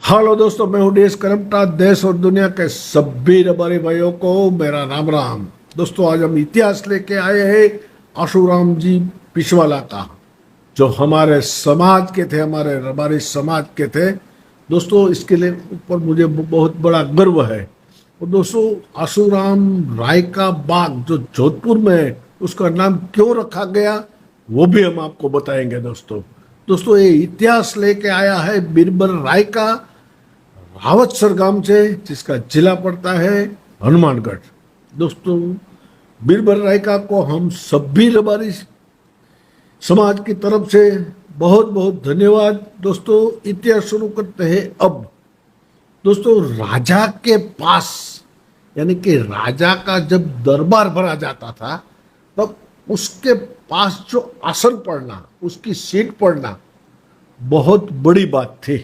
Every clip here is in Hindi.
हेलो दोस्तों, मैं हूँ डीएस करमटा। देश और दुनिया के सभी रबारी भाइयों को मेरा राम राम। दोस्तों, आज हम इतिहास लेके आए हैं आशुराम जी पिछवाला का, जो हमारे समाज के थे, हमारे रबारी समाज के थे। दोस्तों, इसके लिए ऊपर मुझे बहुत बड़ा गर्व है। और दोस्तों, आशुराम राय का बाग जो जोधपुर में है, उसका नाम क्यों रखा गया वो भी हम आपको बताएंगे। दोस्तों, ये इतिहास लेके आया है बीरबल राय का, रावतसर गांव से, जिसका जिला पड़ता है हनुमानगढ़। दोस्तों, बीरबल राय का को हम सभी रबारी समाज की तरफ से बहुत बहुत धन्यवाद। दोस्तों, इतिहास शुरू करते हैं अब। दोस्तों, राजा के पास, यानी कि राजा का जब दरबार भरा जाता था, तब उसके पास जो आसन पड़ना, उसकी सीट पड़ना बहुत बड़ी बात थी,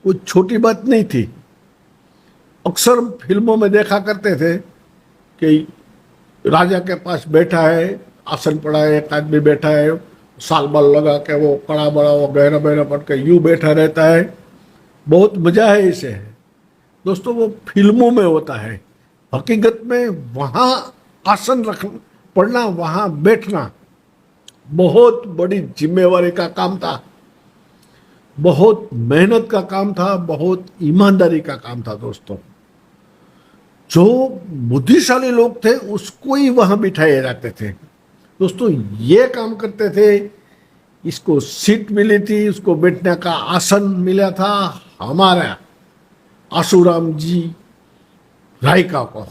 कोई छोटी बात नहीं थी। अक्सर हम फिल्मों में देखा करते थे कि राजा के पास बैठा है, आसन पड़ा है, एक आदमी बैठा है, साल बाल लगा के वो कड़ा बड़ा वो गहरा बहरा पड़ के यूं बैठा रहता है। बहुत मजा है इसे। दोस्तों, वो फिल्मों में होता है। हकीकत में वहाँ आसन रखना पड़ना, वहाँ बैठना बहुत बड़ी जिम्मेवारी का काम था, बहुत मेहनत का काम था, बहुत ईमानदारी का काम था। दोस्तों, जो बुद्धिशाली लोग थे उसको ही वहां बिठाए जाते थे। दोस्तों, ये काम करते थे, इसको सीट मिली थी, उसको बैठने का आसन मिला था हमारा आशुराम जी रायका को।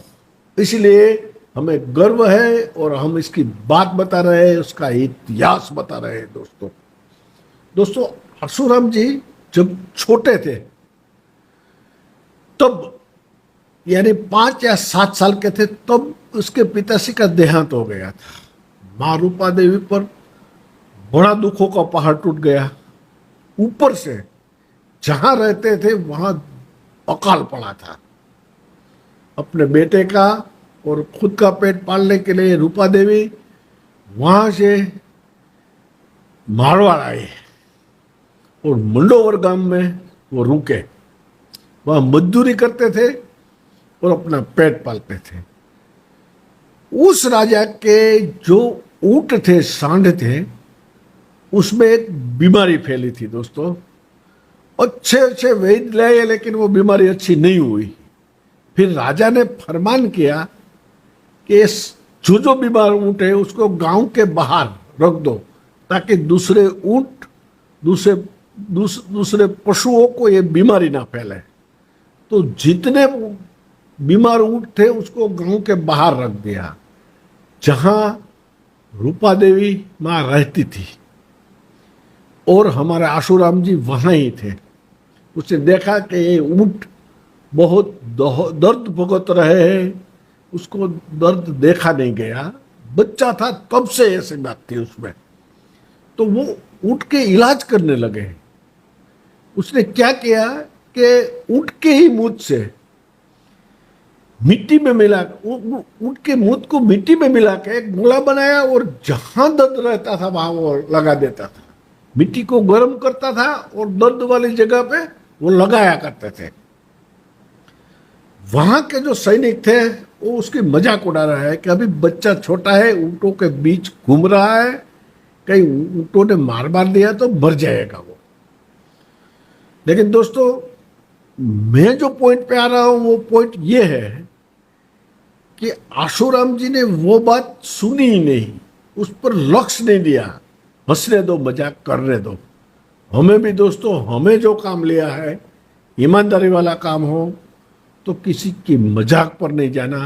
इसलिए हमें गर्व है और हम इसकी बात बता रहे हैं, उसका इतिहास बता रहे हैं। दोस्तों, आशुराम जी जब छोटे थे, तब यानी 5 या 7 साल के थे, तब उसके पिताश्री का देहांत हो गया था। माँ रूपा देवी पर बड़ा दुखों का पहाड़ टूट गया। ऊपर से जहां रहते थे वहां अकाल पड़ा था। अपने बेटे का और खुद का पेट पालने के लिए रूपा देवी वहां से मारवाड़ आए और मंडोवर गांव में वो रुके। वहाँ मजदूरी करते थे और अपना पेट पालते थे। उस राजा के जो ऊंट थे, सांड थे, उसमें एक बीमारी फैली थी। दोस्तों, अच्छे अच्छे वैद्य लाए, लेकिन वो बीमारी अच्छी नहीं हुई। फिर राजा ने फरमान किया कि जो बीमार ऊंट है उसको गांव के बाहर रख दो, ताकि दूसरे ऊंट, दूसरे पशुओं को ये बीमारी ना फैले। तो जितने बीमार ऊंट थे उसको गांव के बाहर रख दिया, जहां रूपा देवी मां रहती थी, और हमारे आशुराम जी वहां ही थे। उसने देखा कि ये ऊंट बहुत दर्द भुगत रहे हैं, उसको दर्द देखा नहीं गया। बच्चा था तब से ऐसी बात थी उसमें। तो वो ऊंट के इलाज करने लगे। उसने क्या किया कि ऊंट के ही मूत से मिट्टी में मिला, ऊंट के मूत को मिट्टी में मिला के एक गोला बनाया, और जहां दर्द रहता था वहां वो लगा देता था। मिट्टी को गर्म करता था और दर्द वाली जगह पे वो लगाया करते थे। वहां के जो सैनिक थे वो उसकी मजाक उड़ा रहा है कि अभी बच्चा छोटा है, ऊंटों के बीच घूम रहा है, कहीं ऊंटों ने मार दिया तो मर जाएगा वो। लेकिन दोस्तों, मैं जो पॉइंट पे आ रहा हूं वो पॉइंट ये है कि आशुराम जी ने वो बात सुनी ही नहीं, उस पर लक्ष्य नहीं दिया। हंसने दो, मजाक करने दो। हमें भी दोस्तों, हमें जो काम लिया है, ईमानदारी वाला काम हो, तो किसी की मजाक पर नहीं जाना,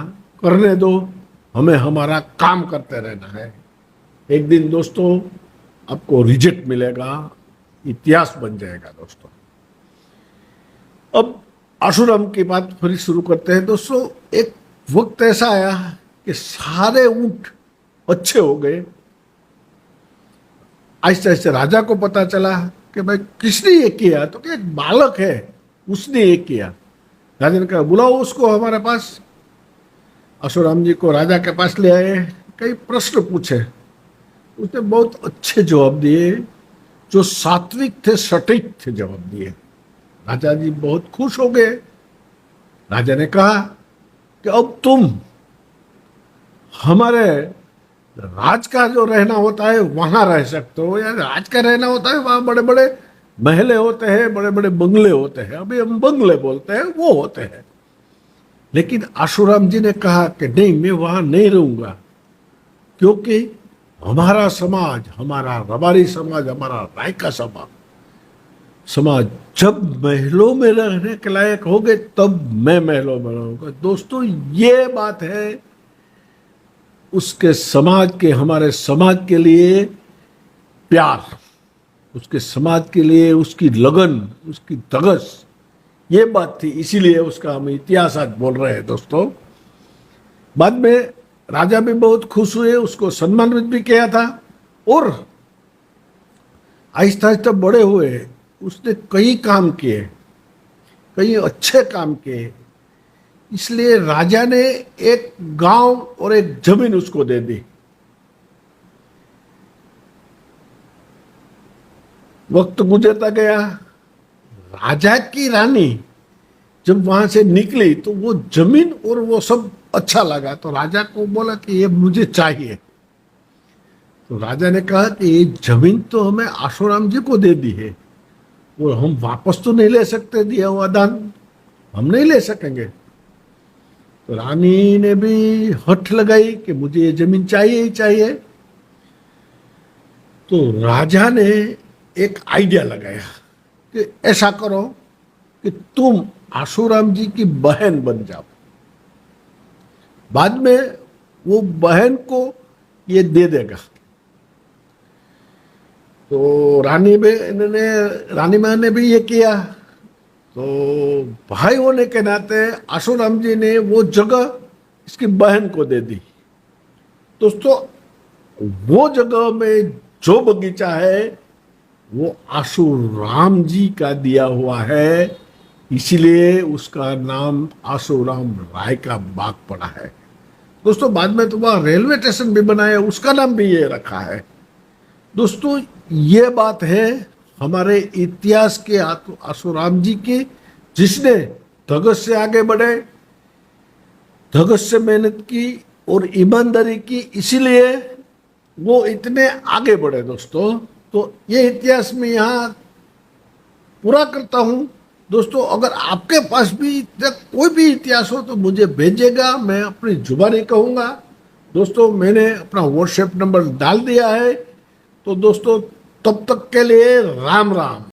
करने दो। हमें हमारा काम करते रहना है। एक दिन दोस्तों आपको रिजल्ट मिलेगा, इतिहास बन जाएगा। दोस्तों, अब आशुराम की बात फिर शुरू करते हैं। दोस्तों, एक वक्त ऐसा आया कि सारे ऊंट अच्छे हो गए। आहिस्ते आहिस्ते राजा को पता चला कि भाई किसने ये किया, तो कि एक बालक है उसने ये किया। राजा ने कहा, बुलाओ उसको हमारे पास। आशुराम जी को राजा के पास ले आए, कई प्रश्न पूछे। उसने बहुत अच्छे जवाब दिए, जो सात्विक थे, सटीक थे जवाब दिए। राजा जी बहुत खुश हो गए। राजा ने कहा कि अब तुम हमारे राज का जो रहना होता है वहां रह सकते हो, या राज का रहना होता है वहां बड़े बड़े महले होते हैं, बड़े बड़े बंगले होते हैं, अभी हम बंगले बोलते हैं, वो होते हैं। लेकिन आशुराम जी ने कहा कि नहीं, मैं वहां नहीं रहूंगा, क्योंकि हमारा समाज, हमारा रबारी समाज, हमारा रायका समाज समाज जब महलों में रहने के लायक हो गए तब मैं महलों में रहूंगा। दोस्तों, ये बात है उसके समाज के, हमारे समाज के लिए प्यार, उसके समाज के लिए उसकी लगन, उसकी धगस, ये बात थी। इसीलिए उसका हम इतिहास आज बोल रहे हैं दोस्तों। बाद में राजा भी बहुत खुश हुए, उसको सम्मानित भी किया था, और आहिस्ता आहिस्ता बड़े हुए। उसने कई काम किए, कई अच्छे काम किए, इसलिए राजा ने एक गांव और एक जमीन उसको दे दी। वक्त गुजरता गया, राजा की रानी जब वहां से निकली तो वो जमीन और वो सब अच्छा लगा, तो राजा को बोला कि ये मुझे चाहिए। तो राजा ने कहा कि ये जमीन तो हमें आशुराम जी को दे दी है, और हम वापस तो नहीं ले सकते, दिया हुआ दान हम नहीं ले सकेंगे। तो रानी ने भी हठ लगाई कि मुझे ये जमीन चाहिए ही चाहिए। तो राजा ने एक आइडिया लगाया कि ऐसा करो कि तुम आशुराम जी की बहन बन जाओ। बाद में वो बहन को ये दे देगा। तो रानी माँ ने भी ये किया। तो भाई होने के नाते आशुराम जी ने वो जगह इसकी बहन को दे दी। दोस्तों, वो जगह में जो बगीचा है वो आशुराम जी का दिया हुआ है, इसीलिए उसका नाम आशुराम राय का बाग पड़ा है। दोस्तों, बाद में तो वहाँ रेलवे स्टेशन भी बनाया, उसका नाम भी ये रखा है। दोस्तों, ये बात है हमारे इतिहास के आशुराम जी की, जिसने धगस से आगे बढ़े, धगस से मेहनत की और ईमानदारी की, इसीलिए वो इतने आगे बढ़े। दोस्तों, तो ये इतिहास में यहाँ पूरा करता हूँ। दोस्तों, अगर आपके पास भी कोई भी इतिहास हो तो मुझे भेजेगा, मैं अपनी जुबानी कहूँगा। दोस्तों, मैंने अपना व्हाट्सएप नंबर डाल दिया है। तो दोस्तों, तब तक के लिए राम राम।